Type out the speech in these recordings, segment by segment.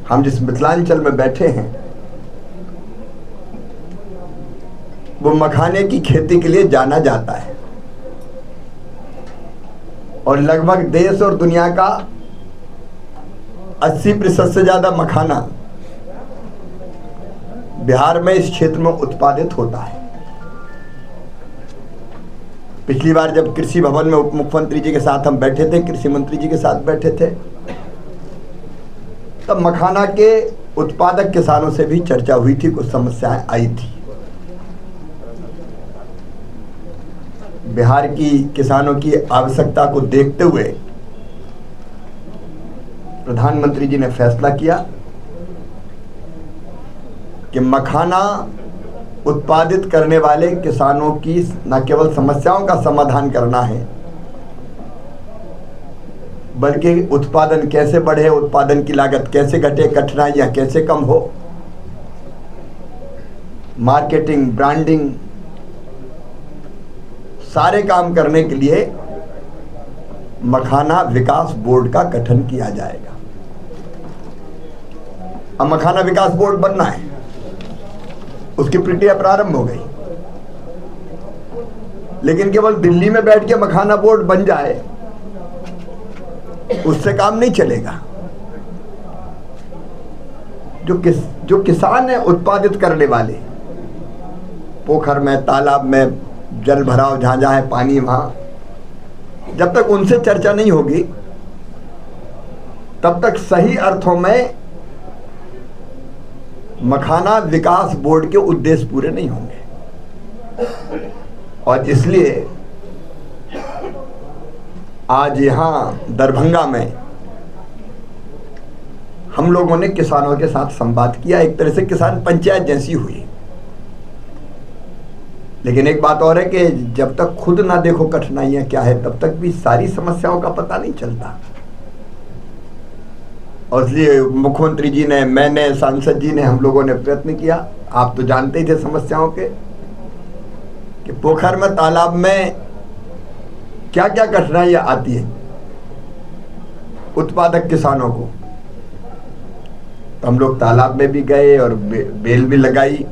हम जिस मिथिलांचल में बैठे हैं वो मखाने की खेती के लिए जाना जाता है और लगभग देश और दुनिया का 80% से ज्यादा मखाना बिहार में इस क्षेत्र में उत्पादित होता है। पिछली बार जब कृषि भवन में उप मुख्यमंत्री जी के साथ हम बैठे थे, कृषि मंत्री जी के साथ बैठे थे, तब मखाना के उत्पादक किसानों से भी चर्चा हुई थी, कुछ समस्याएं आई थी। बिहार की किसानों की आवश्यकता को देखते हुए प्रधानमंत्री जी ने फैसला किया कि मखाना उत्पादित करने वाले किसानों की न केवल समस्याओं का समाधान करना है बल्कि उत्पादन कैसे बढ़े, उत्पादन की लागत कैसे घटे, कठिनाइयां कैसे कम हो, मार्केटिंग, ब्रांडिंग, सारे काम करने के लिए मखाना विकास बोर्ड का गठन किया जाएगा। अब मखाना विकास बोर्ड बनना है, उसकी प्रक्रिया प्रारंभ हो गई, लेकिन केवल दिल्ली में बैठ के मखाना बोर्ड बन जाए उससे काम नहीं चलेगा। जो किसान है उत्पादित करने वाले, पोखर में, तालाब में जल भराव जहां जहां है पानी, वहां जब तक उनसे चर्चा नहीं होगी तब तक सही अर्थों में मखाना विकास बोर्ड के उद्देश्य पूरे नहीं होंगे। और इसलिए आज यहां दरभंगा में हम लोगों ने किसानों के साथ संवाद किया, एक तरह से किसान पंचायत जैसी हुई। लेकिन एक बात और है कि जब तक खुद ना देखो कठिनाइयां क्या है तब तक भी सारी समस्याओं का पता नहीं चलता। और इसलिए मुख्यमंत्री जी ने, मैंने, सांसद जी ने, हम लोगों ने प्रयत्न किया। आप तो जानते ही थे समस्याओं के कि पोखर में, तालाब में क्या क्या कठिनाइयां आती है उत्पादक किसानों को। तो हम लोग तालाब में भी गए और बेल भी लगाई,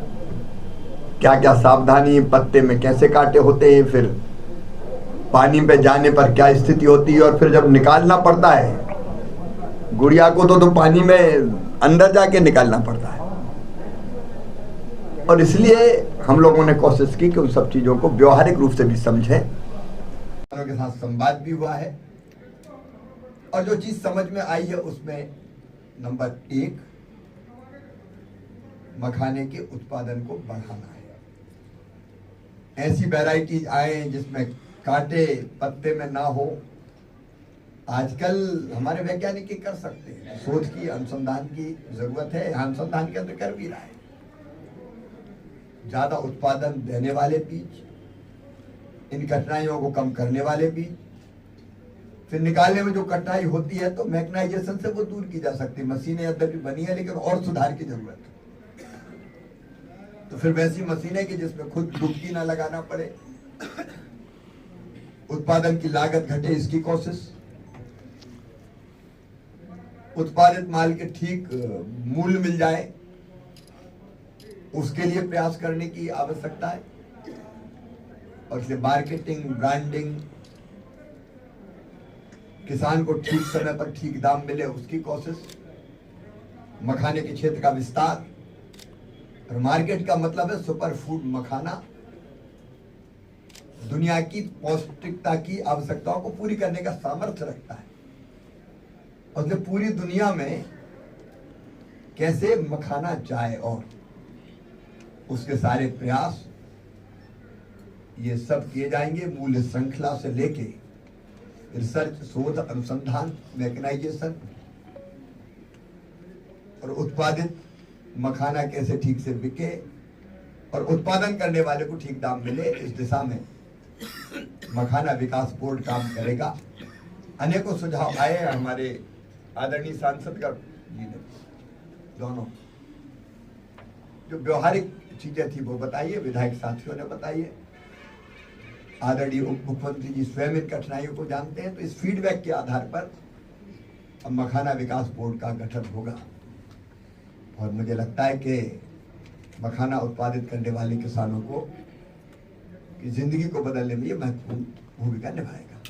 क्या क्या सावधानी, पत्ते में कैसे कांटे होते हैं, फिर पानी पे जाने पर क्या स्थिति होती है, और फिर जब निकालना पड़ता है गुड़िया को तो पानी में अंदर जाके निकालना पड़ता है। और इसलिए हम लोगों ने कोशिश की कि उन सब चीजों को व्यवहारिक रूप से भी समझें। किसानों के साथ संवाद भी हुआ है और जो चीज समझ में आई है उसमें नंबर 1 मखाने के उत्पादन को बढ़ाना है। ऐसी वैरायटीज आए जिसमें कांटे पत्ते में ना हो। आजकल हमारे वैज्ञानिक कर सकते हैं, शोध की, अनुसंधान की जरूरत है, अनुसंधान के अंदर कर भी रहा है। ज्यादा उत्पादन देने वाले बीज, इन कठिनाइयों को कम करने वाले बीज, फिर निकालने में जो कठिनाई होती है तो मैकेनाइजेशन से वो दूर की जा सकती है। मशीनें अंदर भी बनी है लेकिन और सुधार की जरूरत है। तो फिर वैसी मशीनें कि जिसमें खुद डुबकी ना लगाना पड़े, उत्पादन की लागत घटे, इसकी कोशिश, उत्पादित माल के ठीक मूल्य मिल जाए उसके लिए प्रयास करने की आवश्यकता है। और इसलिए मार्केटिंग, ब्रांडिंग, किसान को ठीक समय पर ठीक दाम मिले उसकी कोशिश, मखाने के क्षेत्र का विस्तार। और मार्केट का मतलब है सुपर फूड मखाना दुनिया की पौष्टिकता की आवश्यकताओं को पूरी करने का सामर्थ्य रखता है। और पूरी दुनिया में कैसे मखाना जाए और उसके सारे प्रयास ये सब किए जाएंगे, मूल्य श्रृंखला से लेके रिसर्च, शोध, अनुसंधान, मैकेनाइजेशन और उत्पादित मखाना कैसे ठीक से बिके और उत्पादन करने वाले को ठीक दाम मिले, इस दिशा में मखाना विकास बोर्ड काम करेगा। अनेकों सुझाव आए हमारे आदरणीय सांसद का जी ने, दोनों जो व्यवहारिक चीजें थी वो बताइए, विधायक साथियों ने बताइए, आदरणीय उप मुख्यमंत्री जी स्वयं इन कठिनाइयों को जानते हैं। तो इस फीडबैक के आधार पर अब मखाना विकास बोर्ड का गठन होगा और मुझे लगता है कि मखाना उत्पादित करने वाले किसानों को की जिंदगी को बदलने में ये महत्वपूर्ण भूमिका निभाएगा।